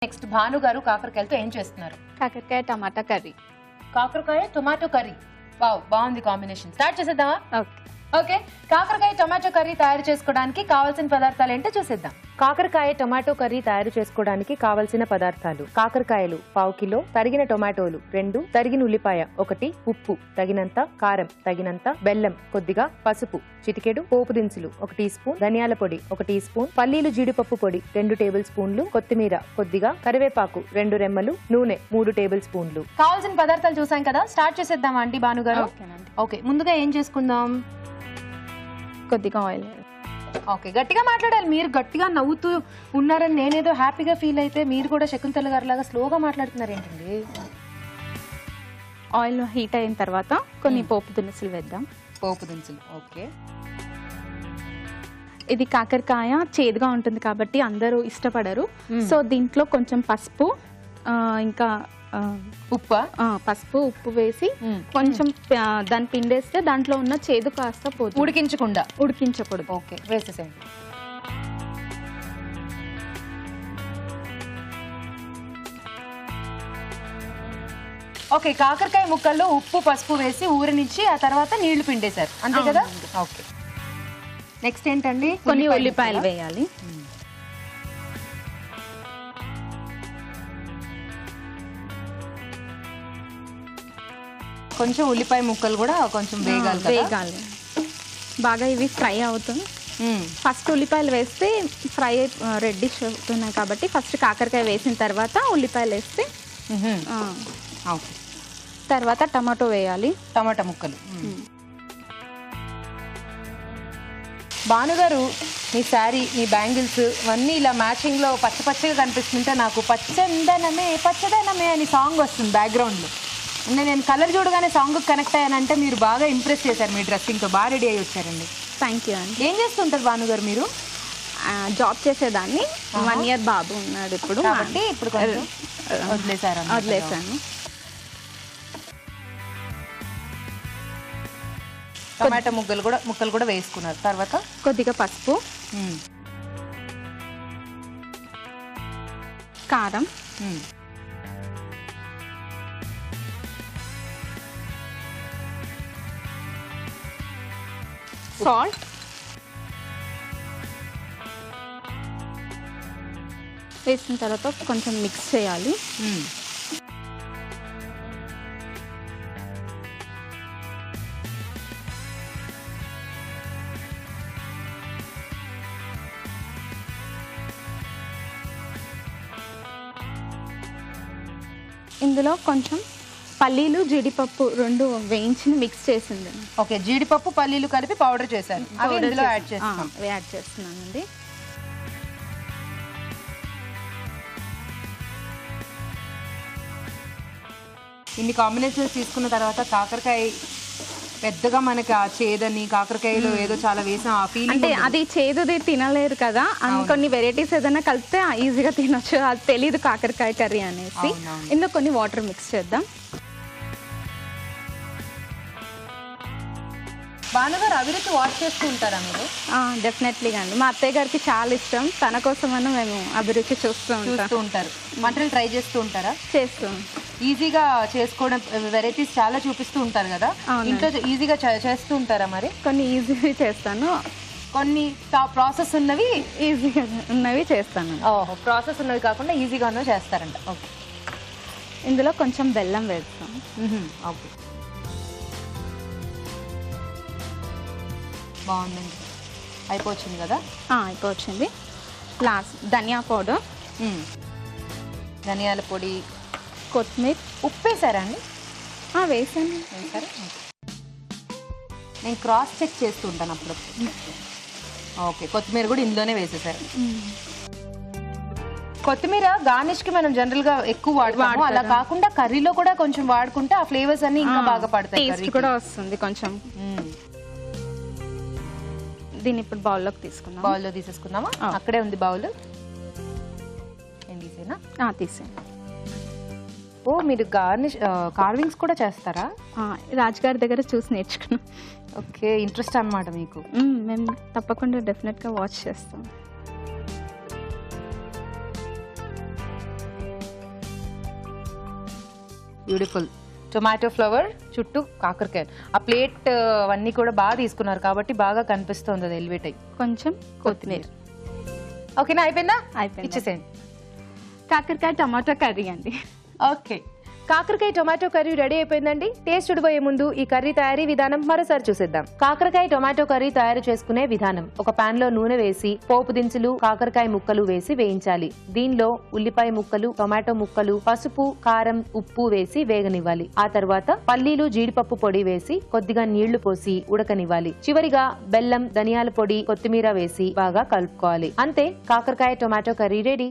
Next Bhanu గారు కాకరకాయలతో ఏం చేస్తున్నారు? కాకరకాయ టమాటా కర్రీ. కాకరకాయ టొమాటో కర్రీ. వావ్, బాగుంది కాంబినేషన్. స్టార్ట్ చేసేద్దామా? ఓకే. ఓకే, కాకరకాయ టొమాటో కర్రీ తయారు చేసుకోవడానికి కావాల్సిన పదార్థాలు ఏంటో చూసేద్దాం. కాకరకాయ టొమాటో కర్రీ తయారు చేసుకోవడానికి కావలసిన పదార్థాలు: కాకరకాయలు 1/2 కిలో, తరిగిన టొమాటోలు 2, తరిగిన ఉల్లిపాయ 1, ఉప్పు తగినంత, కారం తగినంత, బెల్లం కొద్దిగా, పసుపు చిటికెడు, పోపు దినుసులు 1 టీ స్పూన్, ధనియాల పొడి 1 టీ స్పూన్, పల్లీలు జీడిపప్పు పొడి 2 టేబుల్ స్పూన్లు, కొత్తిమీర కొద్దిగా, కరివేపాకు 2 రెమ్మలు, నూనె 3 టేబుల్ స్పూన్లు. కావాల్సిన పదార్థాలు చూసాం కదా, స్టార్ట్ చేసేద్దామా అండి భానుగారు? ఓకే, ముందుగా ఏం చేసుకుందాం? కొద్దిగా ఆయిల్. ఓకే, గట్టిగా మాట్లాడాలి. మీరు గట్టిగా నవ్వుతూ ఉన్నారని నేనేదో హ్యాపీగా ఫీల్ అయితే మీరు కూడా శకుంతల గారి లాగా స్లోగా మాట్లాడుతున్నారు ఏంటండి? ఆయిల్ హీట్ అయిన తర్వాత కొన్ని పోపు దినుసులు వేద్దాం. పోపు దినుసులు. ఓకే. ఇది కాకరకాయ చేదుగా ఉంటుంది కాబట్టి అందరూ ఇష్టపడరు. సో దీంట్లో కొంచెం పసుపు, ఇంకా పసుపు ఉప్పు వేసి కొంచెం దాన్ని పిండేస్తే దాంట్లో ఉన్న చేదు కాస్త పోతుంది. ఉడికించకూడదు. ఓకే, వేసేసేయండి. ఓకే, కాకరకాయ ముక్కల్లో ఉప్పు పసుపు వేసి ఊరనిచ్చి ఆ తర్వాత నీళ్లు పిండేశారు, అంతే కదా? ఓకే, నెక్స్ట్ ఏంటండి? కొన్ని ఉల్లిపాయలు వేయాలి. కొంచెం ఉల్లిపాయ ముక్కలు కూడా కొంచెం వేగాలి. బాగా ఇవి ఫ్రై అవుతుంది. ఫస్ట్ ఉల్లిపాయలు వేస్తే ఫ్రై రెడ్డిష్ అవుతున్నాయి కాబట్టి ఫస్ట్ కాకరకాయ వేసిన తర్వాత ఉల్లిపాయలు వేస్తే, తర్వాత టమాటో వేయాలి. టమాటా ముక్కలు. భానుగారు, మీ శారీ, మీ బ్యాంగిల్స్ అన్నీ ఇలా మ్యాచింగ్ లో పచ్చ పచ్చగా కనిపిస్తుంటే నాకు పచ్చదనమే అని సాంగ్ వస్తుంది బ్యాక్గ్రౌండ్ లో. నేను కలర్ చూడగానే సాంగ్ కనెక్ట్ అయ్యానంటే మీరు బాగా ఇంప్రెస్ చేశారు. మీ డ్రెస్సింగ్తో బాగా రెడీ అయ్యి వచ్చారండి. థ్యాంక్ యూ అండి. ఏం చేస్తుంటారు భానుగారు మీరు? జాబ్ చేసేదాన్ని. 1 ఇయర్ బాబు ఉన్నాడు ఇప్పుడు కాబట్టి ఇప్పుడు వదిలేసాను. టమాటా ముక్కలు కూడా వేసుకున్నారు. తర్వాత కొద్దిగా పసుపు, కారం, సాల్ట్, వేసిన తర్వాత కొంచెం మిక్స్ చేయాలి. ఇందులో కొంచెం పల్లీలు జీడిపప్పు 2 వేయించి మిక్స్ చేసింది. ఓకే, జీడిపప్పు పల్లీలు కలిపి పౌడర్ చేశారు. అవి ఇందులో యాడ్ చేస్తున్నానండి. ఇన్ని కాంబినేషన్స్ తీసుకున్న తర్వాత కాకరకాయ పెద్దగా మనకి ఆ చేదని, కాకరకాయలో ఏదో చాలా వేసాం ఆ ఫీలింగ్. అంటే అది చేదుది తినలేరు కదా, కొన్ని వెరైటీస్ ఏదైనా కలిపితే ఈజీగా తినొచ్చు. అది తెలీదు కాకరకాయ కర్రీ అనేసి. ఇందులో కొన్ని వాటర్ మిక్స్ చేద్దాం. భానుగారు, అభిరుచి వాచ్ చేస్తూ ఉంటారా మీరు? డెఫినెట్లీగా అండి. మా అత్తయ్య గారికి చాలా ఇష్టం. తన కోసమని మేము అభిరుచి చూస్తూ ఉంటారు. వంటలు ట్రై చేస్తూ ఉంటారా? చేస్తూ. ఈజీగా చేసుకోవడం వెరైటీస్ చాలా చూపిస్తూ ఉంటారు కదా, ఇంట్లో ఈజీగా చేస్తూ ఉంటారా? మరి కొన్ని ఈజీగా చేస్తాను, కొన్ని ప్రాసెస్ ఉన్నవి ఈజీగా ఉన్నవి చేస్తాను. ఓహో, ప్రాసెస్ ఉన్నవి కాకుండా ఈజీగా ఉన్నవి చేస్తారంట. ఓకే, ఇందులో కొంచెం బెల్లం వేస్తాం. ఓకే, బాగుందండి. అయిపోయింది కదా? అయిపోయింది. లాస్ట్ ధనియా పౌడర్, ధనియాల పొడి, కొత్తిమీర. ఉప్పు వేసారా అండి? వేసాను. నేను క్రాస్ చెక్ చేస్తూ ఉంటాను అప్పుడప్పుడు. ఓకే, కొత్తిమీర కూడా ఇందులోనే వేసేసారు. కొత్తిమీర గార్నిష్ కి మనం జనరల్ గా ఎక్కువ వాడతాము, అలా కాకుండా కర్రీలో కూడా కొంచెం వాడుకుంటే ఆ ఫ్లేవర్స్ అన్ని ఇంకా బాగా పడతాయి, టేస్ట్ కూడా వస్తుంది కొంచెం. దీన్ని ఇప్పుడు బౌల్లోకి తీసుకుందాం. బౌల్లో తీసేసుకుందామా? అక్కడే ఉంది బౌల్. నేను తీసేనా? తీసేయండి. ఓ, మీరు కార్వింగ్స్ కూడా చేస్తారా? రాజుగారి దగ్గర చూసి నేర్చుకున్నాం. ఓకే, ఇంట్రెస్ట్ అన్నమాట మీకు. మేము తప్పకుండా డెఫినెట్గా వాచ్ చేస్తాం. బ్యూటిఫుల్. టొమాటో ఫ్లవర్ చుట్టూ కాకరకాయ. ఆ ప్లేట్ అవన్నీ కూడా బాగా తీసుకున్నారు కాబట్టి బాగా కనిపిస్తుంది అది ఎలివేట్ అయ్యి. కొంచెం కొత్తిమీర. ఓకేనా, అయిపోయిందా? అయిపోయింది. ఇచ్చేసేయండి. కాకరకాయ టమాటో కర్రీ అండి. ఓకే, కాకరకాయ టొమాటో కర్రీ రెడీ అయిపోయిందండి. టేస్ట్ చూడబోయే ముందు ఈ కర్రీ తయారీ విధానం మరోసారి చూసేద్దాం. కాకరకాయ టొమాటో కర్రీ తయారు చేసుకునే విధానం. ఒక పాన్ లో నూనె వేసి పోపు దినుసులు, కాకరకాయ ముక్కలు వేసి వేయించాలి. దీనిలో ఉల్లిపాయ ముక్కలు, టొమాటో ముక్కలు, పసుపు, కారం, ఉప్పు వేసి వేగనివ్వాలి. ఆ తర్వాత పల్లీలు, జీడిపప్పు పొడి వేసి కొద్దిగా నీళ్లు పోసి ఉడకనివ్వాలి. చివరిగా బెల్లం, ధనియాల పొడి, కొత్తిమీర వేసి బాగా కలుపుకోవాలి. అంతే, కాకరకాయ టొమాటో కర్రీ రెడీ.